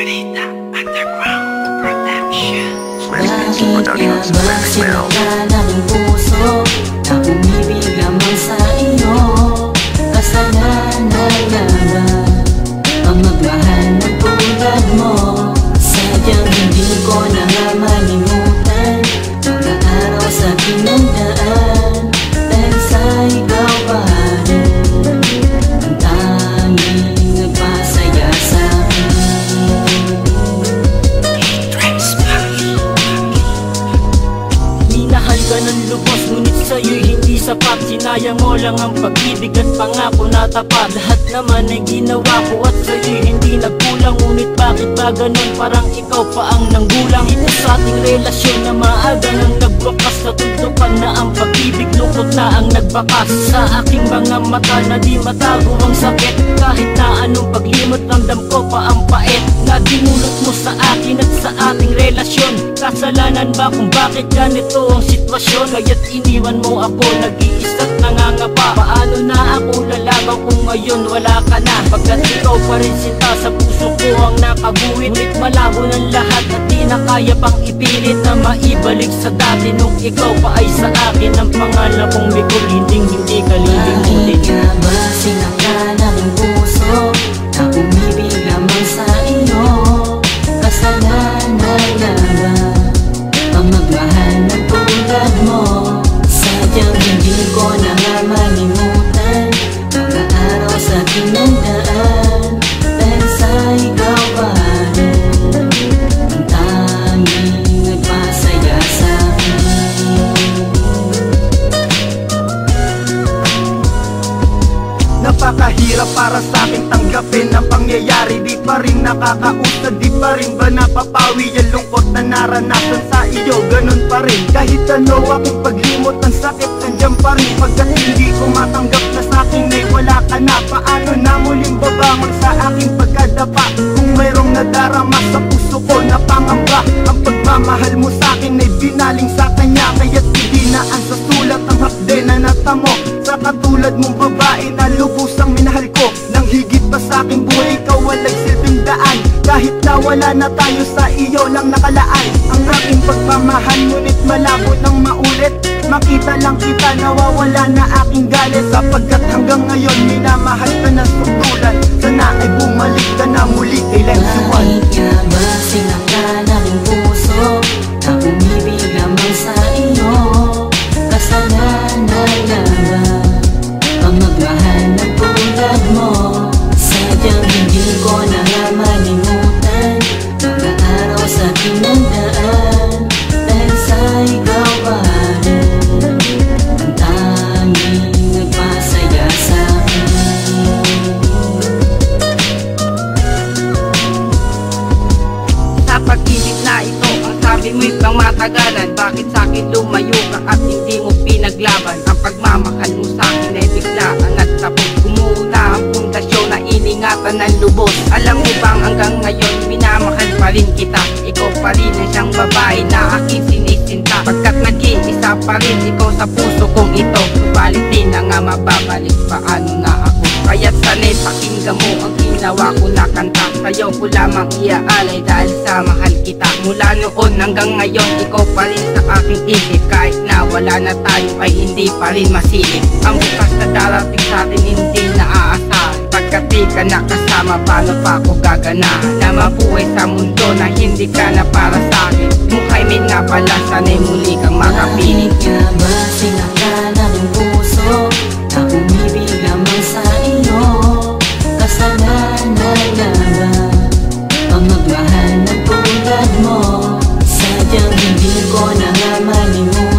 Balita Underground Productions. Bakit nga ba sinakal ang puso na umibig lamang sa iyo? Kasalanan nga ba ang magmahal ng tulad mo? Sadyang hindi ko na nga malimutan mga araw sa pinagdaan, dahil sa ikaw pa rin ang tanging nagpasaya sa akin. Minahal ka ng lubos, ngunit sa'yo'y hindi sapat. Sinayang mo lang ang pag-ibig at pangako na tapat. Lahat naman ay ginawa ko at sa'yo'y hindi nagkulang. Ngunit bakit ba ganun, parang ikaw pa ang nanggulang? Ito sa ating relasyon na maaga nang nagwakas, natuldukan na ang pag-ibig, lungkot na ang nagbakas. Sa aking mga mata na di matago ang sakit, kahit na anong paglimot, ramdam ko pa ang pait na dinulot mo sa akin at sa ating relasyon. Kasalanan ba kung bakit ganito ang sitwasyon? Kaya't iniwan mo ako, nag-iisa't nangangapa. Paano na ako lalaban kung ngayon wala ka na? Pagkat ikaw pa rin sinta, sa puso ko ang nakabuhit. Ngunit malabo ng lahat at di na kaya pang ipilit na maibalik sa dati nung ikaw pa ay sa akin. Ang pangalan kong Mikol, hindi ka lilimutin. Bakit nga ba sinakal ang puso na umibig lamang sa iyo? Kasalanan nga ba ang magmahal ng tulad mo? Sadyang hindi ko na nga malimutan mga araw sa pinagdaan, dahil sa ikaw pa rin ang tanging nagpasaya sa akin. Napakahirap para sa akin tanggapin ang pangyayari. Di pa rin nakakausad, di pa rin ba napapawi ang lungkot na naranasan sa iyo? Ganun pa rin, kahit ano aking paglimot, ang sakit nandiyan pa rin. Pagkat hindi ko matanggap na sa akin ay wala ka na. Paano na muling babangon sa aking pagkadapa? Kung mayroong nadarama sa puso ko na pangamba, ang pagmamahal mo sa akin ay binaling sa kanya. Kaya't ibinaan sa sulat ang hakde na natamo sa katulad mong babae na lubusang minahal ko. Nang higit pa sa aking buhay, ikaw walay silbing daan. Kahit na wala na tayo, sa iyo lang nakalaan ang aking pagmamahal. Ngunit malabo nang maulit, makita lang kita, nawawala na aking galit. Sapagkat hanggang ngayon minamahal ka na sutulan. Sana ay bumalik ka na muli kay Lance Juan. Bakit nga ba sinakal ang puso na umibig lamang sa iyo? Kasalanan nga ba ang magmahal ng tulad mo? Sadyang hindi ko na nga malimutan mga araw sa pinagdaan, dahil sa ikaw pa rin ang tanging nagpasaya sa akin. Sa pag-ibig na ito, ang sabi mo'y pang matagalan. Bakit sa'kin lumayo ka at hindi mo pinaglaban? Ang pagmamahal mo sa'kin ay biglaan at tapos. Gumuuna ang pundasyon na iningatan ng lubos. Alam mo bang hanggang ngayon minamahal pa rin kita? Ikaw pa rin ang siyang babae na aking sinisinta. Pagkat nag-iisa pa rin ikaw sa puso kong ito, subalit di na nga mababalik, paano na ako? Kaya't sana'y pakinggan mo ang ginawa ko na kanta. Sa'yo ko lamang iaalay dahil sa mahal kita. Mula noon hanggang ngayon, ikaw pa rin sa aking isip. Kahit na wala na tayo ay hindi pa rin masilip. Ang bukas na darating sa atin hindi naaasahan. Pagkat di ka nakasama, paano pa ako gaganahan na mabuhay sa mundo na hindi ka na para sa akin? Mukhay min nga pala, sana'y muli kang makapiling. Bakit nga ba sinakal ang puso na umibig lamang sa iyo? Kasalanan nga ba ang magmahal ng tulad mo? Sadyang hindi ko na nga malimutan